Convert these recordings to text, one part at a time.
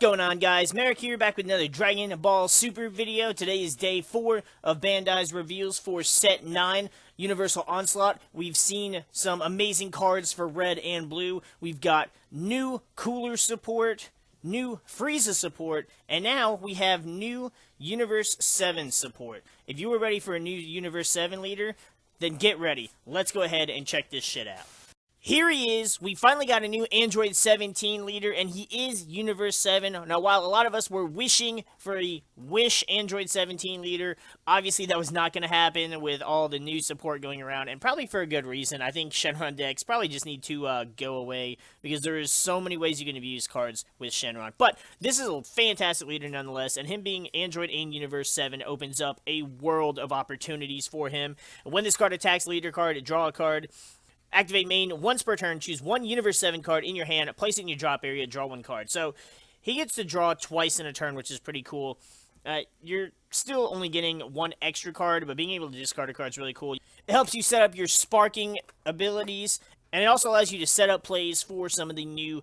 going on, guys? MariK here, back with another Dragon Ball Super video. Today is day 4 of Bandai's reveals for Set 9, Universal Onslaught. We've seen some amazing cards for Red and Blue. We've got new Cooler support, new Frieza support, and now we have new Universe 7 support. If you were ready for a new Universe 7 leader, then get ready. Let's go ahead and check this shit out. Here he is. We finally got a new Android 17 leader, and he is Universe 7. Now, while a lot of us were wishing for a Wish Android 17 leader, obviously that was not going to happen with all the new support going around, and probably for a good reason. I think Shenron decks probably just need to go away, because there is so many ways you can abuse cards with Shenron. But this is a fantastic leader nonetheless, and him being Android and Universe 7 opens up a world of opportunities for him. When this card attacks leader card, draw a card. Activate main once per turn, choose one Universe 7 card in your hand, place it in your drop area, draw one card. So, he gets to draw twice in a turn, which is pretty cool. You're still only getting one extra card, but being able to discard a card is really cool. It helps you set up your sparking abilities, and it also allows you to set up plays for some of the new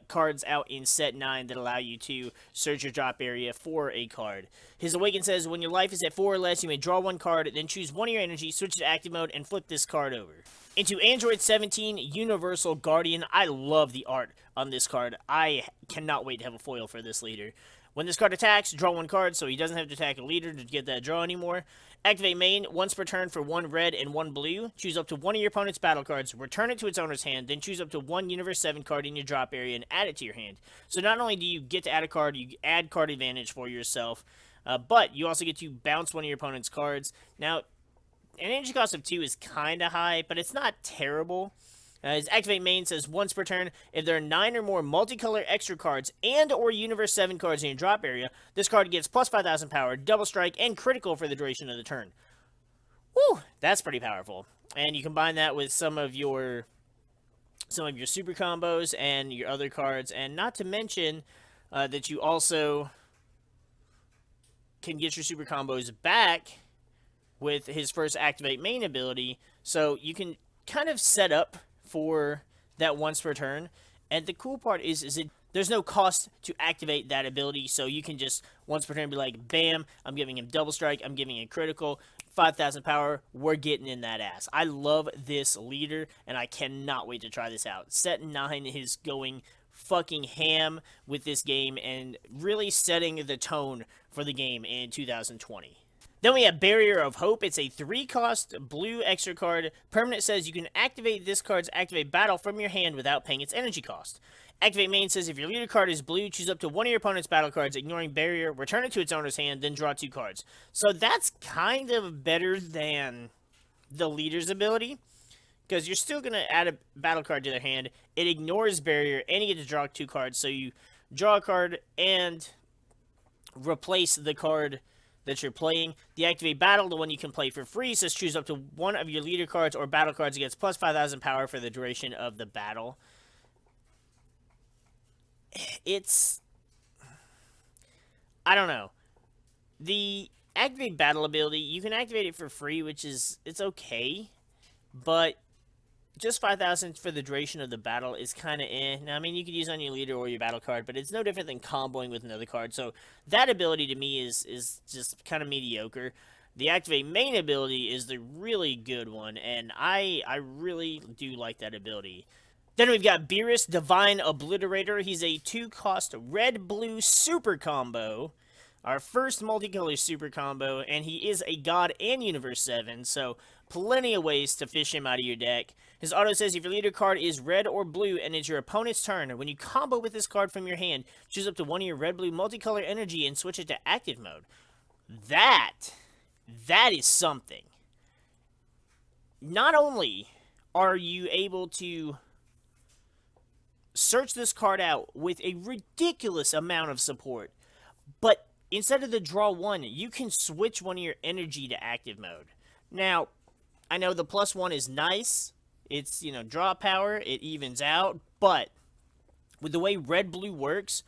cards out in Set 9 that allow you to search your drop area for a card. His Awaken says, when your life is at 4 or less, you may draw one card, then choose one of your energy, switch to active mode, and flip this card over. Into Android 17, Universal Guardian. I love the art on this card. I cannot wait to have a foil for this leader. When this card attacks, draw one card, so he doesn't have to attack a leader to get that draw anymore. Activate main once per turn for one red and one blue. Choose up to one of your opponent's battle cards, return it to its owner's hand, then choose up to one Universe 7 card in your drop area and add it to your hand. So not only do you get to add a card, you add card advantage for yourself, but you also get to bounce one of your opponent's cards. Now, an energy cost of 2 is kind of high, but it's not terrible. His Activate main says once per turn, if there are 9 or more multicolor extra cards and or Universe 7 cards in your drop area, this card gets plus 5,000 power, double strike, and critical for the duration of the turn. Woo! That's pretty powerful. And you combine that with some of your super combos and your other cards, and not to mention that you also can get your super combos back with his first Activate main ability, so you can kind of set up for that once per turn. And the cool part is there's no cost to activate that ability, so you can just once per turn be like, bam, I'm giving him double strike, I'm giving him critical, 5,000 power, we're getting in that ass. I love this leader, and I cannot wait to try this out. Set 9 is going fucking ham with this game and really setting the tone for the game in 2020. Then we have Barrier of Hope. It's a 3-cost blue extra card. Permanent says you can activate this card's activate battle from your hand without paying its energy cost. Activate main says if your leader card is blue, choose up to one of your opponent's battle cards, ignoring Barrier, return it to its owner's hand, then draw 2 cards. So that's kind of better than the leader's ability, because you're still going to add a battle card to their hand. It ignores Barrier, and you get to draw 2 cards. So you draw a card and replace the card that you're playing. The Activate Battle, the one you can play for free, says choose up to one of your leader cards or battle cards against plus 5,000 power for the duration of the battle. It's, I don't know. The Activate Battle ability, you can activate it for free, which is, it's okay, but just 5,000 for the duration of the battle is kind of eh. Now, I mean, you could use on your leader or your battle card, but it's no different than comboing with another card. So that ability to me is just kind of mediocre. The Activate main ability is the really good one, and I really do like that ability. Then we've got Beerus, Divine Obliterator. He's a 2-cost red-blue super combo. Our first multicolor super combo, and he is a God and Universe 7, so plenty of ways to fish him out of your deck. His auto says if your leader card is red or blue and it's your opponent's turn, when you combo with this card from your hand, choose up to one of your red-blue multicolor energy and switch it to active mode. That is something. Not only are you able to search this card out with a ridiculous amount of support, but instead of the draw 1, you can switch one of your energy to active mode. Now, I know the +1 is nice. It's, you know, draw power. It evens out. But with the way red-blue works,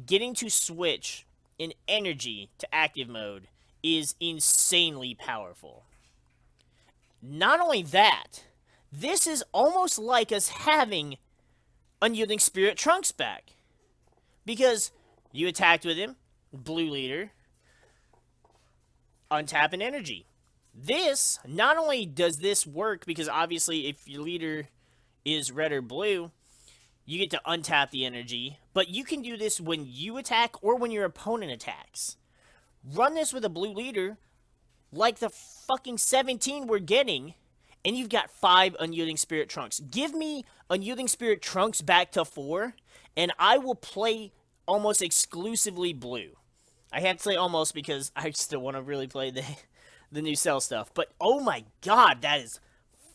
getting to switch an energy to active mode is insanely powerful. Not only that, this is almost like us having Unyielding Spirit Trunks back. Because You attacked with him, blue leader, untap an energy. This, not only does this work, because obviously if your leader is red or blue, you get to untap the energy, but you can do this when you attack or when your opponent attacks. Run this with a blue leader, like the fucking 17 we're getting, and you've got 5 Unyielding Spirit Trunks. Give me Unyielding Spirit Trunks back to 4, and I will play almost exclusively blue. I had to say almost because I still want to really play the new Cell stuff. But oh my god,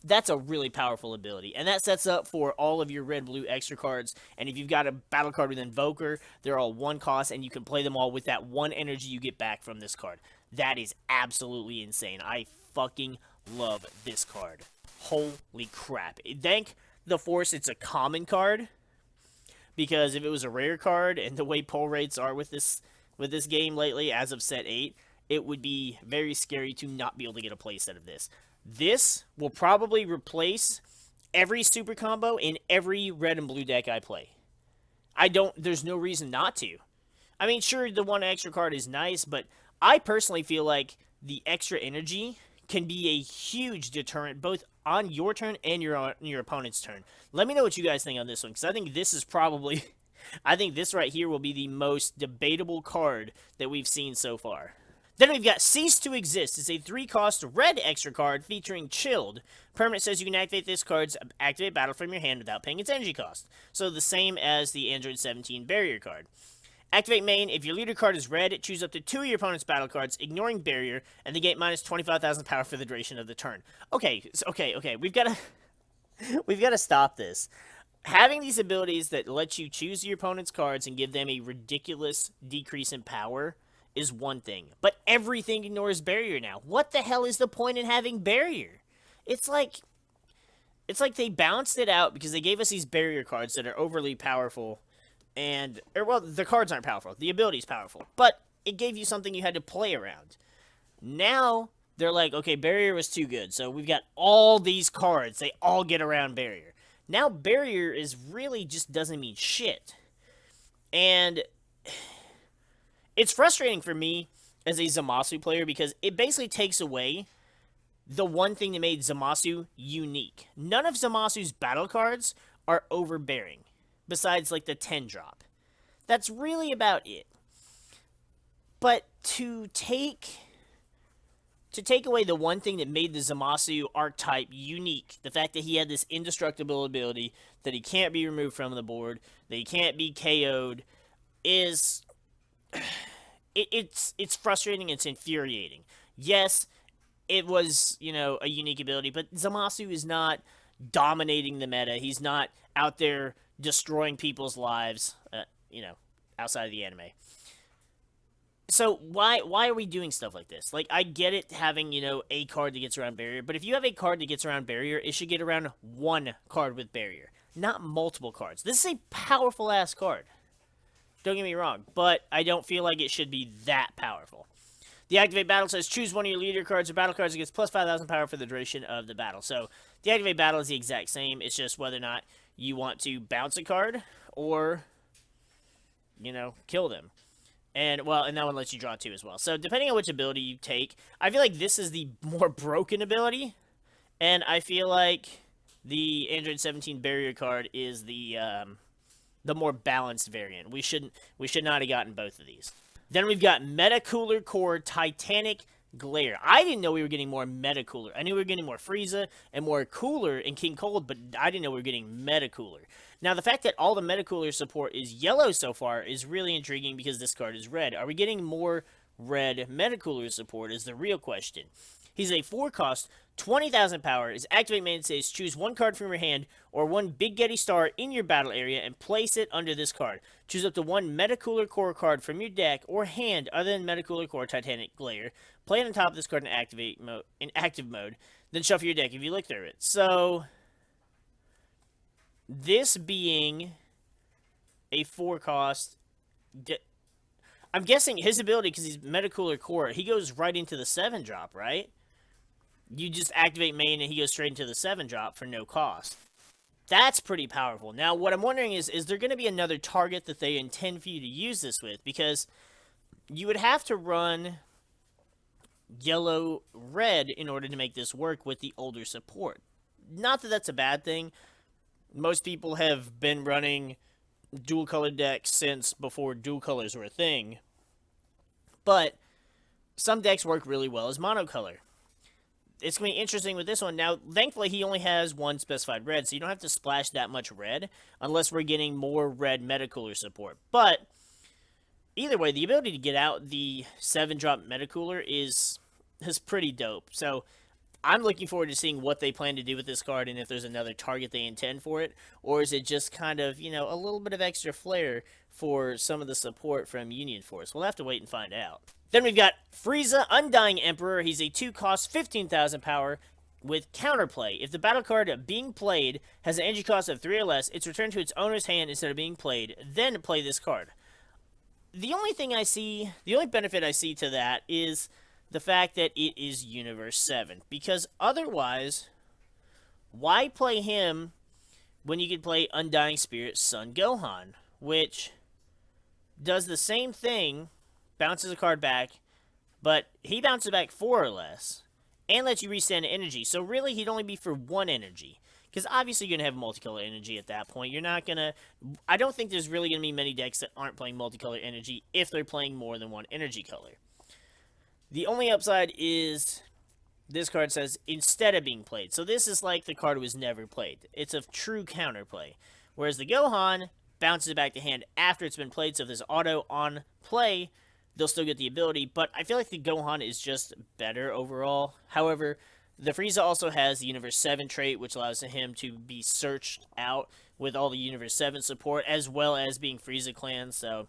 that's a really powerful ability. And that sets up for all of your red-blue extra cards. And if you've got a battle card with Invoker, they're all 1 cost, and you can play them all with that 1 energy you get back from this card. That is absolutely insane. I fucking love this card. Holy crap. Thank the Force it's a common card. Because if it was a rare card, and the way pull rates are with this game lately, as of set 8, it would be very scary to not be able to get a playset of this. This will probably replace every super combo in every red and blue deck I play. There's no reason not to. I mean, sure, the 1 extra card is nice, but I personally feel like the extra energy can be a huge deterrent, both on your turn and your opponent's turn. Let me know what you guys think on this one, because I think this is probably... I think this right here will be the most debatable card that we've seen so far. Then we've got Cease to Exist. It's a 3-cost red extra card featuring Chilled. Permanent says you can activate this card's activate battle from your hand without paying its energy cost. So the same as the Android 17 barrier card. Activate main. If your leader card is red, choose up to 2 of your opponent's battle cards, ignoring barrier, and they get minus 25,000 power for the duration of the turn. Okay. We've got to stop this. Having these abilities that let you choose your opponent's cards and give them a ridiculous decrease in power is one thing. But everything ignores barrier now. What the hell is the point in having barrier? It's like they balanced it out because they gave us these barrier cards that are overly powerful. Well, the cards aren't powerful. The ability's powerful. But it gave you something you had to play around. Now, they're like, okay, barrier was too good. So we've got all these cards. They all get around barrier. Now, barrier is really just doesn't mean shit. And it's frustrating for me as a Zamasu player because it basically takes away the one thing that made Zamasu unique. None of Zamasu's battle cards are overbearing, besides like the 10 drop. That's really about it. But to take away the one thing that made the Zamasu archetype unique, the fact that he had this indestructible ability, that he can't be removed from the board, that he can't be KO'd, is... It's frustrating, it's infuriating. Yes, it was, a unique ability, but Zamasu is not dominating the meta. He's not out there destroying people's lives, outside of the anime. So why are we doing stuff like this? Like, I get it having, a card that gets around barrier, but if you have a card that gets around barrier, it should get around 1 card with barrier, not multiple cards. This is a powerful-ass card. Don't get me wrong, but I don't feel like it should be that powerful. The Activate Battle says choose one of your leader cards or battle cards that gets plus 5,000 power for the duration of the battle. So the Activate Battle is the exact same. It's just whether or not you want to bounce a card or, kill them. And that one lets you draw 2 as well. So depending on which ability you take, I feel like this is the more broken ability. And I feel like the Android 17 barrier card is the more balanced variant. We should not have gotten both of these. Then we've got Mehta Cooler Core Titanic Glare. I didn't know we were getting more Mehta Cooler. I knew we were getting more Frieza and more Cooler in King Cold, but I didn't know we were getting Mehta Cooler. Now, the fact that all the Mehta Cooler support is yellow so far is really intriguing because this card is red. Are we getting more red Mehta Cooler support is the real question. He's a 4-cost, 20,000 power. His activate main says choose 1 card from your hand or 1 Big Getty Star in your battle area and place it under this card. Choose up to 1 Mehta Cooler Core card from your deck or hand other than Mehta Cooler Core Titanic Glare. Play it on top of this card in active mode. Then shuffle your deck if you look through it. So, this being a 4-cost... I'm guessing his ability, because he's Mehta Cooler Core, he goes right into the 7-drop, right? You just activate main and he goes straight into the 7-drop for no cost. That's pretty powerful. Now, what I'm wondering is there going to be another target that they intend for you to use this with? Because you would have to run yellow red in order to make this work with the older support. Not that that's a bad thing. Most people have been running dual color decks since before dual colors were a thing. But some decks work really well as monocolor. It's going to be interesting with this one. Now, thankfully, he only has one specified red, so you don't have to splash that much red unless we're getting more red Mehta Cooler support. But either way, the ability to get out the 7-drop Mehta Cooler is pretty dope. So I'm looking forward to seeing what they plan to do with this card and if there's another target they intend for it, or is it just kind of, you know, a little bit of extra flair for some of the support from Union Force. We'll have to wait and find out. Then we've got Frieza, Undying Emperor. He's a 2-cost, 15,000 power with counterplay. If the battle card being played has an energy cost of 3 or less, it's returned to its owner's hand instead of being played. Then play this card. The only benefit I see to that is the fact that it is Universe 7. Because otherwise, why play him when you could play Undying Spirit Son Gohan, which does the same thing, bounces a card back, but he bounces back 4 or less, and lets you restand energy. So really, he'd only be for 1 energy. Because obviously you're going to have multicolor energy at that point. You're not going to... I don't think there's really going to be many decks that aren't playing multicolor energy if they're playing more than 1 energy color. The only upside is this card says instead of being played. So this is like the card was never played. It's a true counterplay. Whereas the Gohan bounces it back to hand after it's been played. So if there's auto on play, they'll still get the ability. But I feel like the Gohan is just better overall. However, the Frieza also has the Universe 7 trait, which allows him to be searched out with all the Universe 7 support, as well as being Frieza Clan. So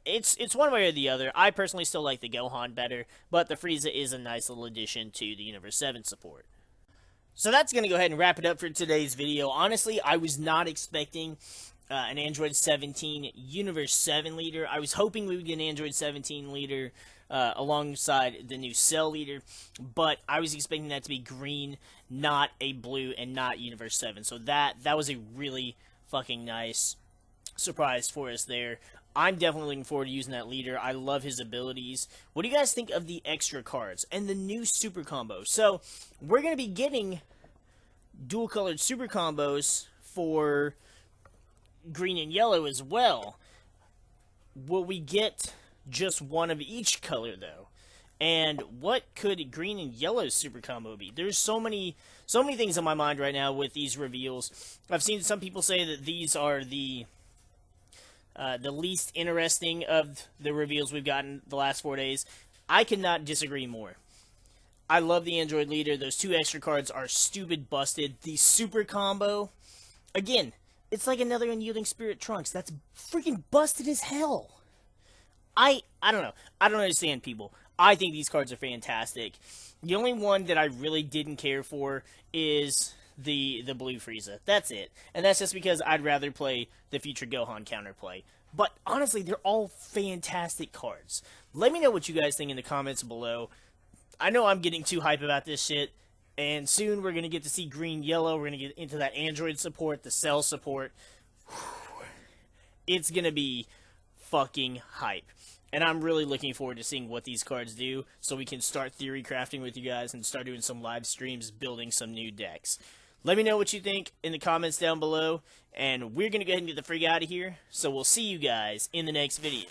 it's one way or the other. I personally still like the Gohan better, but the Frieza is a nice little addition to the Universe 7 support. So that's going to go ahead and wrap it up for today's video. Honestly, I was not expecting an Android 17 Universe 7 leader. I was hoping we would get an Android 17 leader alongside the new Cell leader, but I was expecting that to be green, not a blue, and not Universe 7. So that was a really fucking nice surprise for us there. I'm definitely looking forward to using that leader. I love his abilities. What do you guys think of the extra cards and the new super combos? So we're going to be getting dual colored super combos for green and yellow as well. Will we get just one of each color though? And what could green and yellow super combo be? There's so many things on my mind right now with these reveals. I've seen some people say that these are the least interesting of the reveals we've gotten the last 4 days. I cannot disagree more. I love the Android leader. Those 2 extra cards are stupid busted. The super combo, again, it's like another Unyielding Spirit Trunks. That's freaking busted as hell. I don't know. I don't understand people. I think these cards are fantastic. The only one that I really didn't care for is the blue Frieza. That's it. And that's just because I'd rather play the future Gohan counterplay. But honestly, they're all fantastic cards. Let me know what you guys think in the comments below. I know I'm getting too hype about this shit, and soon we're going to get to see green, yellow. We're going to get into that Android support, the Cell support. It's going to be fucking hype. And I'm really looking forward to seeing what these cards do, so we can start theory crafting with you guys and start doing some live streams, building some new decks. Let me know what you think in the comments down below, and we're going to go ahead and get the freak out of here, so we'll see you guys in the next video.